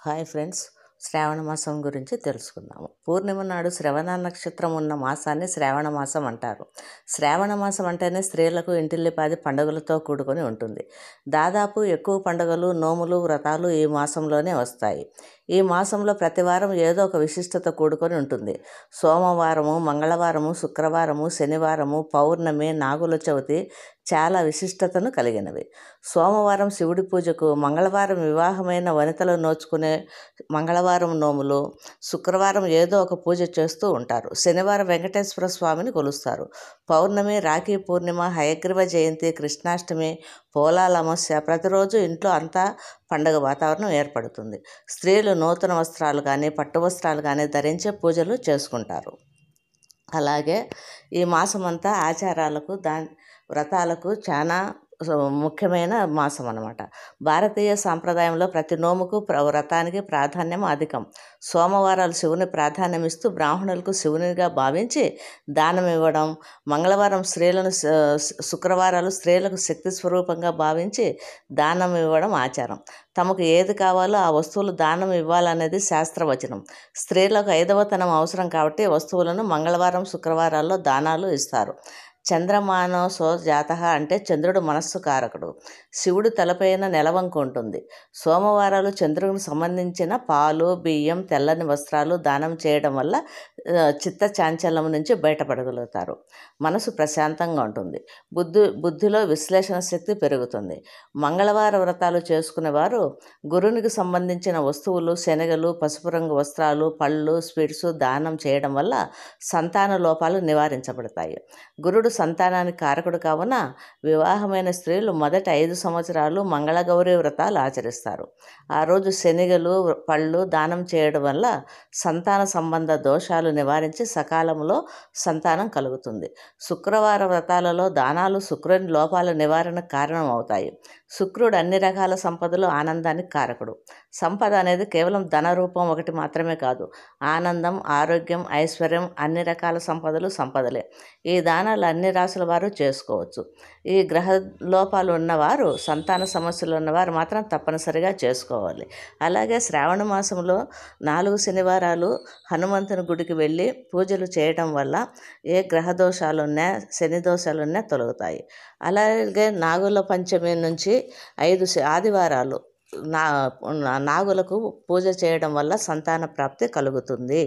Hi friends, శ్రావణ మాసం గురించి తెలుసుకుందాము. పూర్ణిమ నాడు శ్రవణ నక్షత్రం ఉన్న మాసాన్ని శ్రావణ మాసం అంటారు. శ్రావణ మాసం అంటేనే స్త్రీలకు ఇంటిల్లిపాది పండుగలతో కూడుకొని ఉంటుంది. దాదాపు ఎక్కువ పండుగలు, నోములు, వ్రతాలు ఈ మాసంలోనే వస్తాయి. ఈ మాసంలో ప్రతివారం ఏదో ఒక విశిష్టత కూడుకొని ఉంటుంది. సోమవారము, మంగళవారము, శుక్రవారము, శనివారము, పౌర్ణమి, నాగుల చవితి చాలా విశిష్టతను కలిగినవి. సోమవారం శివుడి పూజకు, మంగళవారం వివాహమైన వనితలు నోచుకునే మంగళవారం నోములు, శుక్రవారం ఏదో ఒక పూజ చేస్తూ ఉంటారు. శనివారం వెంకటేశ్వర స్వామిని కొలుస్తారు. పౌర్ణమి, రాఖీ పూర్ణిమ, హయగ్రీవ జయంతి, కృష్ణాష్టమి, పోలాల అమావాస్య ప్రతిరోజు ఇంట్లో అంతా పండుగ వాతావరణం ఏర్పడుతుంది. స్త్రీలు నూతన వస్త్రాలు కానీ, పట్టు వస్త్రాలు కానీ ధరించే పూజలు చేసుకుంటారు. అలాగే ఈ మాసమంతా ఆచారాలకు, వ్రతాలకు చాలా ముఖ్యమైన మాసం అన్నమాట. భారతీయ సాంప్రదాయంలో ప్రతి నోముకు, వ్రతానికి ప్రాధాన్యం అధికం. సోమవారాలు శివుని ప్రాధాన్యం ఇస్తూ బ్రాహ్మణులకు శివునిగా భావించి దానం ఇవ్వడం, మంగళవారం శుక్రవారాలు స్త్రీలకు శక్తి స్వరూపంగా భావించి దానం ఇవ్వడం ఆచారం. తమకు ఏది కావాలో ఆ వస్తువులు దానం ఇవ్వాలనేది శాస్త్రవచనం. స్త్రీలకు 5వ తనం అవసరం కాబట్టి వస్తువులను మంగళవారం, శుక్రవారాల్లో దానాలు ఇస్తారు. చంద్రమానసో జాతః అంటే చంద్రుడు మనస్సు కారకుడు. శివుడు తలపైన నెలవంక ఉంటుంది. సోమవారాలు చంద్రునికి సంబంధించిన పాలు, బియ్యం, తెల్లని వస్త్రాలు దానం చేయడం వల్ల చిత్త చాంచల్యం నుంచి బయటపడగలుగుతారు. మనసు ప్రశాంతంగా ఉంటుంది. బుద్ధిలో విశ్లేషణ శక్తి పెరుగుతుంది. మంగళవార వ్రతాలు చేసుకునేవారు గురునికి సంబంధించిన వస్తువులు, శనగలు, పసుపు రంగు వస్త్రాలు, పళ్ళు, స్వీట్స్ దానం చేయడం వల్ల సంతాన లోపాలు నివారించబడతాయి. గురుడు సంతానానికి కారకుడు కావున వివాహమైన స్త్రీలు మొదటి 5 సంవత్సరాలు మంగళగౌరి వ్రతాలు ఆచరిస్తారు. ఆ రోజు శనగలు, పళ్ళు దానం చేయడం వల్ల సంతాన సంబంధ దోషాలు నివారించి సకాలంలో సంతానం కలుగుతుంది. శుక్రవార వ్రతాలలో దానాలు శుక్రుని లోపాల నివారణకు కారణం అవుతాయి. శుక్రుడు అన్ని రకాల సంపదలు, ఆనందానికి కారకుడు. సంపద అనేది కేవలం ధన రూపం ఒకటి మాత్రమే కాదు. ఆనందం, ఆరోగ్యం, ఐశ్వర్యం, అన్ని రకాల సంపదలే. ఈ దానాలు అన్ని రాసుల వారు చేసుకోవచ్చు. ఈ గ్రహ లోపాలు ఉన్నవారు, సంతాన సమస్యలు ఉన్నవారు మాత్రం తప్పనిసరిగా చేసుకోవాలి. అలాగే శ్రావణ మాసంలో 4 శనివారాలు హనుమంతుని గుడికి వెళ్ళి పూజలు చేయడం వల్ల ఏ గ్రహ దోషాలున్నా, శని దోషాలున్నా తొలగుతాయి. అలాగే నాగుల పంచమి నుంచి 5 ఆదివారాలు నాగులకు పూజ చేయడం వల్ల సంతాన ప్రాప్తి కలుగుతుంది.